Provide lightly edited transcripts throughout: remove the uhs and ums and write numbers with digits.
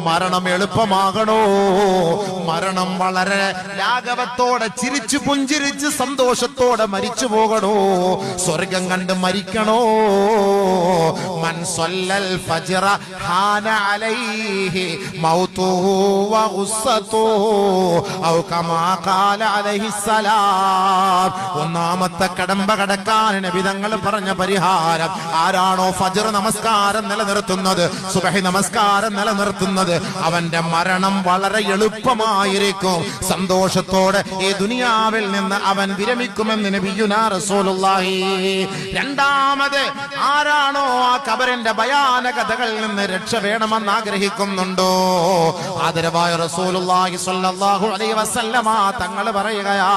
മരണം എളുപ്പമാകണോ, മരണം വളരെ ലാഘവത്തോടെ ചിരിച്ചു പുഞ്ചിരിച്ച് സന്തോഷത്തോടെ മരിച്ചു പോകണോ, സ്വർഗം കണ്ട് മരിക്കണോ? മൻ സല്ലൽ ഫജ്റ ഹാന അലൈഹി മൗതുഹു വ ഗുസ്സതുഹു ഔ കമാ ഖാല അലൈഹിസ്സലാം. ഒന്നാമത്തെ കടമ്പ കടക്കാൻ നബി തങ്ങൾ പറഞ്ഞ പരിഹാരം, ആരാണോ ഫജ്ർ നമസ്കാരം നിലനിർത്തുന്നത്, സുബ്ഹി നമസ്കാരം നിലനിർത്തുന്നത്, അവന്റെ മരണം വളരെ എളുപ്പമായിരിക്കും. സന്തോഷത്തോടെ ഈ ദുനിയാവിൽ നിന്ന് അവൻ വിരമിക്കുമെന്ന് നബിയുനാ റസൂലുള്ളാഹി. രണ്ടാമത്, ആരാണോ ആ ഖബറിന്റെ ഭയാനകതകളിൽ നിന്ന് രക്ഷ വേണമെന്ന് ആഗ്രഹിക്കുന്നുണ്ടോ, ആദരവായ റസൂലുള്ളാഹി സ്വല്ലല്ലാഹു അലൈഹി വസല്ലമ തങ്ങൾ പറയുകയാ,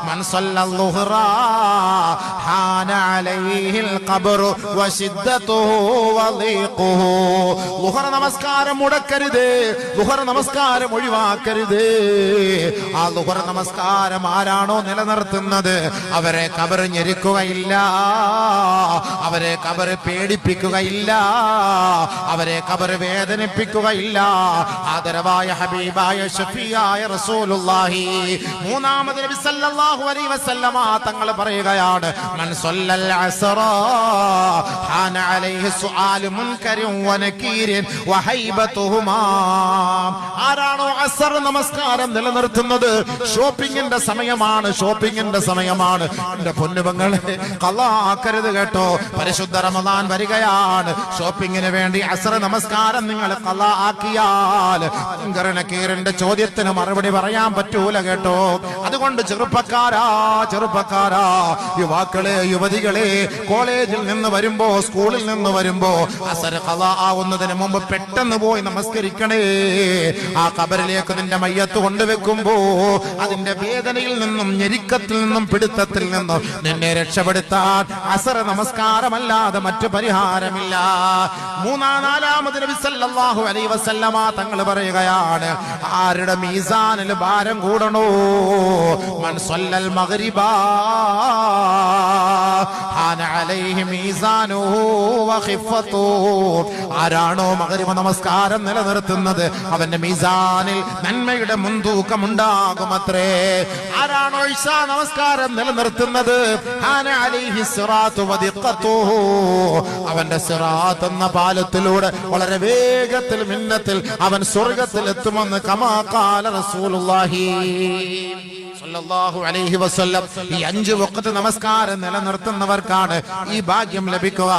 മൻ സല്ലൽ ളുഹ്റ ഹാന അലൈഹിൽ ഖബ്റു വശിദ്ദതുഹു വളീഖുഹു. ളുഹ്ർ നമസ്കാരം മുടക്കരുത്, ളുഹ്ർ നമസ്കാരം ഒഴിവാക്കരുത്. ആ ളുഹ്ർ നമസ്കാരം ആരാണോ നിലനിർത്തുന്നത്, അവരെ ഖബർ ഞെരുക്കുകയില്ല, അവരെ ഖബർ പേടിപ്പിക്കുകയില്ല, അവരെ ഖബർ വേദനിപ്പിക്കുകയില്ല. ആദരവായ ഹബീബായ ഷഫീആയ റസൂലുള്ളാഹി. മൂന്നാമത് നബി സല്ലല്ലാഹു അലൈഹി വസല്ലമ തങ്ങൾ പറയുകയാണ്, മൻ സല്ലൽ അസ്റ ഹാന അലൈഹി സുആലു മുൻകരിൻ വ നകീരിൻ വ ഹൈബതുഹുമാ. ആരാണോ അസ്ർ നമസ്കാരം നിലനിർത്തുന്നത്, ഷോപ്പിംഗിന്റെ സമയമാണ്, ഷോപ്പിംഗിന്റെ സമയമാണ്. എന്റെ പൊന്നുപങ്ങളെ, ഖളാ ആക്കരുത് കേട്ടോ. പരിശുദ്ധ റമദാൻ വരികയാണ്. ഷോപ്പിംഗിന് വേണ്ടി അസ്ർ നമസ്കാരം നിങ്ങൾ ഖളാ ആക്കിയാൽ നകീറിന്റെ ചോദ്യത്തിന് മറുപടി പറയാൻ പറ്റൂല കേട്ടോ. അതുകൊണ്ട് ചെറുപ്പക്കാരാ, യുവാക്കളെ, യുവതികളെ, കോളേജിൽ നിന്ന് വരുമ്പോ, സ്കൂളിൽ നിന്ന് വരുമ്പോ അസ്ർ ഖളാ ആവുന്നതിന് മുമ്പ് പെട്ടെന്ന് പോയി നമസ്കരിക്കണേ. ആ ഖബറിലേക്ക് നിന്റെ മയ്യത്ത് കൊണ്ടുവെക്കുമ്പോ അതിന്റെ വേദനയിൽ നിന്നും, ഞെരുക്കത്തിൽ നിന്നും, പിടുത്തത്തിൽ നിന്നും നിന്നെ രക്ഷപ്പെടുത്താൻ അസ്ർ നമസ്കാരമല്ലാതെ മറ്റു പരിഹാരമില്ല. നാലാമത് നബി സല്ലല്ലാഹു അലൈഹി വസല്ലമ തങ്ങൾ പറയുകയാണ്, ആരുടെ മീസാനിൽ ഭാരം കൂടണോ, മൻ സല്ലൽ മഗ്രിബ ഹാന അലൈഹി മീസാനുഹു വ ഖിഫത്തുഹു. ആരാണോ മഗ്രിബ് നമസ്കാരം നിലനിർത്തുന്നത്, അവന്റെ മീസാനിൽ നന്മയുടെ മുൻതൂക്കമുണ്ടാകുമത്രേ. ആരാണോ ഇശാ നമസ്കാരം നിലനിർത്തുന്നത്, ഹാന അലൈഹി സിറാത്തു വ ദിഖത്തുഹു. അവന്റെ സിറാത്ത് എന്ന പാലത്തിലൂടെ വളരെ വേഗത്തിൽ, മിന്നത്തിൽ അവൻ സ്വർഗ്ഗത്തിൽ എത്തുമെന്ന് കമാ ഖാല റസൂലുള്ളാഹി സ്വല്ലല്ലാഹു അലൈഹി വസല്ലം. ഈ 5 വഖ്ത് നമസ്കാരം നിലനിർത്തുന്നവർക്കാണ് ഈ ഭാഗ്യം ലഭിക്കുക.